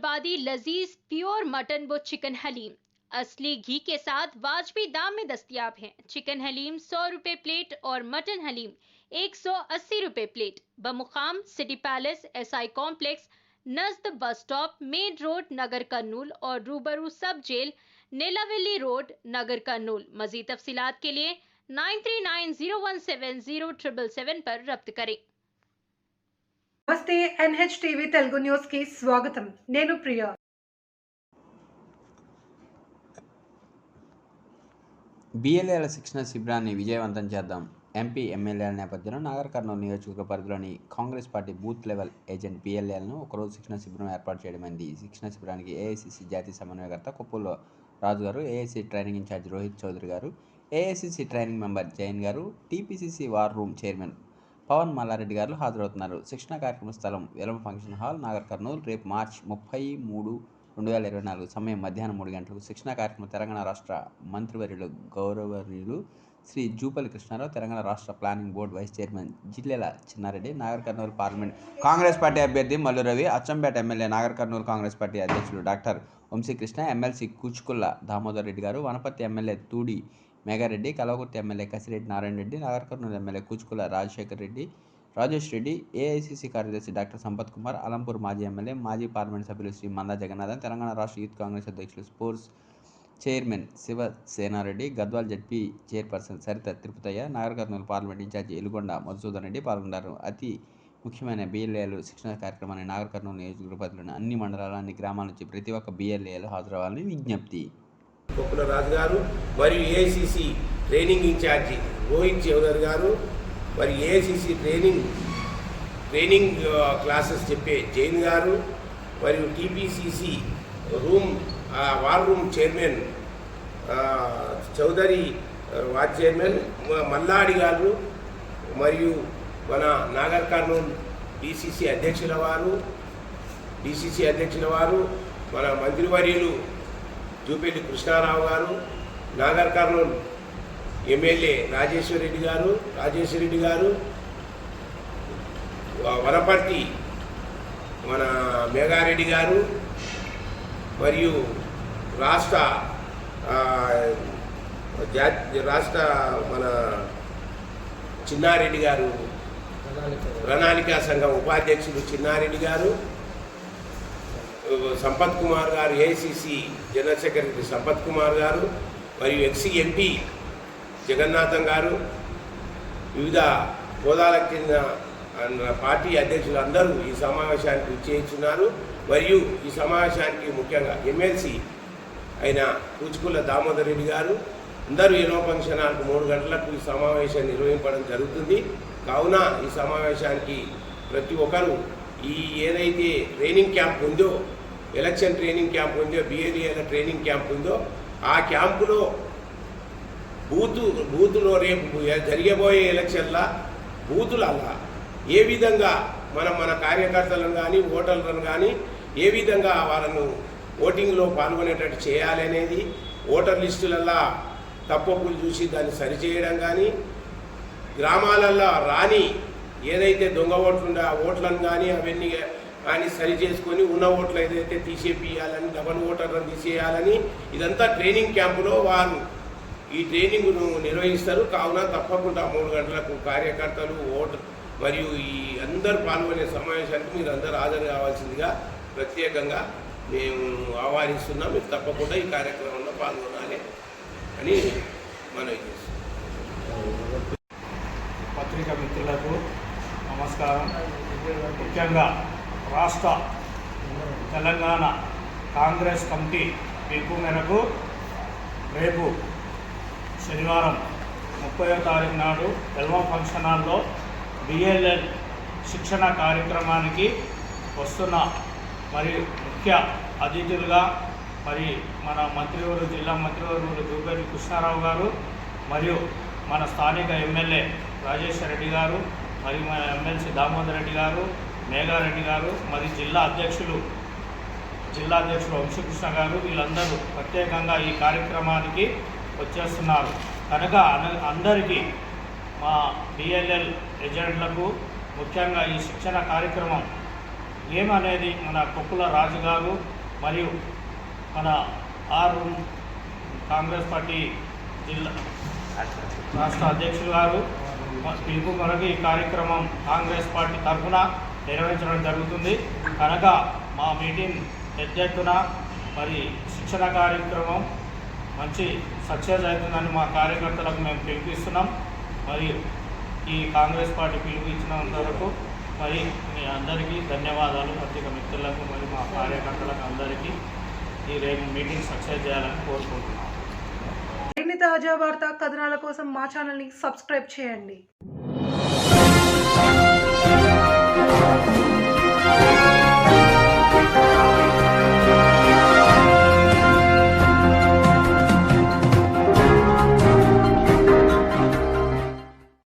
हैदराबादी लजीज pure mutton व chicken haleem असली घी के साथ वाजबी दाम में दस्तयाब हैं। चिकन हलीम 100 रुपए प्लेट और मटन हलीम 180 रुपए प्लेट। बमुकाम सिटी पैलेस एसआई कॉम्प्लेक्स नजद bus stop main road Nagar Kurnool और रूबरू सब जेल नीलाविली रोड नगर कर्नूल। मजीद तफसीलात के लिए 9390170777 पर रब्त करें। నమస్తే NHTV తెలుగు న్యూస్ కి స్వాగతం। నేను ప్రియా। బిఎల్ఏల శిక్షణ శిబిరాన్ని విజయవంతం చేద్దాం। ఎంపీ ఎమ్మెల్యేల నేపథ్యంలో నాగర్ కర్నూలు నియోజకవర్గ పరిధిలోని Congress party booth level agent బిఎల్ఏలను ఒకరోజు శిక్షణ శిబిరం ఏర్పాటు చేయడమైంది। ఈ శిక్షణ శిబిరానికి ఏఐసిసి జాతీయ సమన్వయకర్త Koppula Raju garu, AICC training incharge Rohit Chaudhary garu, AICC training member Jain garu, TPCC war room chairman Pavan Mallareddy garu హాజరవుతున్నారు। శిక్షణ కార్యక్రమ స్థలం వెలమ ఫంక్షన్ హాల్, నాగర్ కర్నూలు। రేపు మార్చి 30, 3, 2024 సమయం మధ్యాహ్నం 3 గంటలకు శిక్షణ కార్యక్రమం తెలంగాణ రాష్ట్ర మంత్రివర్యులు గౌరవనీయులు శ్రీ జూపల్లి కృష్ణారావు, తెలంగాణ రాష్ట్ర planning board vice chairman Jillela Chinnareddy, Nagar Kurnool parliament Congress party అభ్యర్థి Mallu Ravi, Achampet MLA Nagar Kurnool Congress party అధ్యక్షులు doctor Vamsikrishna, MLC Kuchukulla Damodar Reddy garu, Wanaparthy MLA Thudi Meghareddy, Kalwakurthy MLA Kasireddy Narayana Reddy, Nagar Kurnool MLA Kuchukulla Rajasekhar Reddy, Rajesh Reddy, AICC కార్యదర్శి డాక్టర్ సంపత్ కుమార్, అలంపూర్ మాజీ ఎమ్మెల్యే మాజీ పార్లమెంట్ సభ్యులు శ్రీ మందా జగన్నాథన్, తెలంగాణ రాష్ట్ర యూత్ కాంగ్రెస్ అధ్యక్షులు sports chairman Shivasenareddy, Gadwal ZP chairperson Saritha Thirupathaiah, Nagar Kurnool parliament incharge Elugonda Madhusudan Reddy పాల్గొన్నారు। అతి ముఖ్యమైన బిఎల్ఏలు శిక్షణ కార్యక్రమాన్ని నాగర్ కర్నూలు నియోజకవర్గ పరిధిలోని అన్ని మండలాల అన్ని గ్రామాల నుంచి ప్రతి ఒక్క బిఎల్ఏలు హాజరవ్వాలని విజ్ఞప్తి। కొప్పుల రాజు గారు మరియు AICC training incharge Rohit Chaudhary garu మరి ఏఐసిసి ట్రైనింగ్ క్లాసెస్ చెప్పే జైన్ గారు మరియు TPCC war room chairman Chaudhary ward chairman Malladi garu మరియు మన నాగర్ కర్నూలు డిసిసి అధ్యక్షుల వారు మన మంత్రివర్యులు జూపల్లి కృష్ణారావు గారు, నాగర్ కర్నూలు ఎమ్మెల్యే రాజేశ్వర్ రెడ్డి గారు, వనపర్తి మన మేఘారెడ్డి గారు మరియు రాష్ట్ర మన చిన్నారెడ్డి గారు, ప్రణాళికా సంఘం ఉపాధ్యక్షులు చిన్నారెడ్డి గారు, సంపత్ కుమార్ గారు, AICC general secretary Sampath Kumar గారు మరియు ఎక్సీ ఎంపీ జగన్నాథం గారు, వివిధ హోదాల కింద పార్టీ అధ్యక్షులు అందరూ ఈ సమావేశానికి విచ్చేస్తున్నారు। మరియు ఈ సమావేశానికి ముఖ్యంగా ఎమ్మెల్సీ అయిన కూచుకుల్ల దామోదర్ రెడ్డి గారు అందరూ ఎన్నో ఫంక్షన్ హాల్కు 3 గంటలకు ఈ సమావేశం నిర్వహించడం జరుగుతుంది। కావున ఈ సమావేశానికి ప్రతి ఒక్కరూ ఈ ఏదైతే ట్రైనింగ్ క్యాంప్ ఉందో, ఎలక్షన్ ట్రైనింగ్ క్యాంప్ ఉందో, బిఎల్ఏల ట్రైనింగ్ క్యాంప్ ఉందో ఆ క్యాంపులో బూతులో రేపు జరిగబోయే ఎలక్షన్ల బూతులల్లా ఏ విధంగా మన కార్యకర్తలను కానీ ఓటర్లను కానీ ఏ విధంగా వాళ్ళను ఓటింగ్లో పాల్గొనేటట్టు చేయాలి అనేది, ఓటర్ లిస్టులల్లా తప్పులు చూసి దాన్ని సరిచేయడం కానీ, గ్రామాలల్లో రాని ఏదైతే దొంగ ఓట్లుండే ఆ ఓట్లను కానీ అవన్నీ కానీ సరి చేసుకొని ఉన్న ఓట్లు ఏదైతే తీసేపియాలని, డబల్ ఓటర్లను తీసేయాలని ఇదంతా ట్రైనింగ్ క్యాంపులో వారు ఈ ట్రైనింగ్ను నిర్వహిస్తారు। కావున తప్పకుండా 3 గంటలకు కార్యకర్తలు ఓటర్ మరియు ఈ అందరూ పాల్గొనే సమావేశానికి మీరు అందరూ హాజరు కావాల్సిందిగా ప్రత్యేకంగా మేము ఆహ్వానిస్తున్నాం। మీరు తప్పకుండా ఈ కార్యక్రమంలో పాల్గొనాలి అని మనవి చేస్తున్నాం। పత్రికా మిత్రులకు నమస్కారం। ముఖ్యంగా రాష్ట్ర తెలంగాణ కాంగ్రెస్ కమిటీ పిలుపు మేరకు రేపు శనివారం 30వ తారీఖు నాడు వెల్మ ఫంక్షన్ హాల్లో బిఎల్ఎల్ శిక్షణ కార్యక్రమానికి వస్తున్న మరి ముఖ్య అతిథులుగా మరి మన జిల్లా మంత్రివర్యులు జూపల్లి కృష్ణారావు గారు మరియు మన స్థానిక ఎమ్మెల్యే రాజేశ్వర్ రెడ్డి గారు మరియు మన ఎమ్మెల్సీ దామోదర్ రెడ్డి గారు, మేఘారెడ్డి గారు, మరి జిల్లా అధ్యక్షులు వంశీకృష్ణ గారు వీళ్ళందరూ ప్రత్యేకంగా ఈ కార్యక్రమానికి వచ్చేస్తున్నారు కనుక అందరికీ మా బిఎల్ఎల్ ఏజెంట్లకు ముఖ్యంగా ఈ శిక్షణ కార్యక్రమం గేమ్ అనేది మన కొప్పుల రాజు గారు మరియు మన కాంగ్రెస్ పార్టీ జిల్లా రాష్ట్ర అధ్యక్షులు గారు పిలుపు మనకు ఈ కార్యక్రమం కాంగ్రెస్ పార్టీ తరఫున నిర్వహించడం జరుగుతుంది కనుక మా మీటింగ్ పెద్ద ఎత్తున మరి శిక్షణ కార్యక్రమం మంచి సక్సెస్ అవుతుందని మా కార్యకర్తలకు మేము పిలుపుస్తున్నాం. మరియు ఈ కాంగ్రెస్ పార్టీ పిలుపు ఇచ్చినంత వరకు మరి మీ అందరికీ ధన్యవాదాలు. పత్రిక మిత్రులకు మరియు మా కార్యకర్తలకు అందరికీ ఈ రేపు మీటింగ్ సక్సెస్ చేయాలని కోరుకుంటున్నాం. మరిన్ని తాజా వార్తా కథనాల కోసం మా ఛానల్ని సబ్స్క్రైబ్ చేయండి.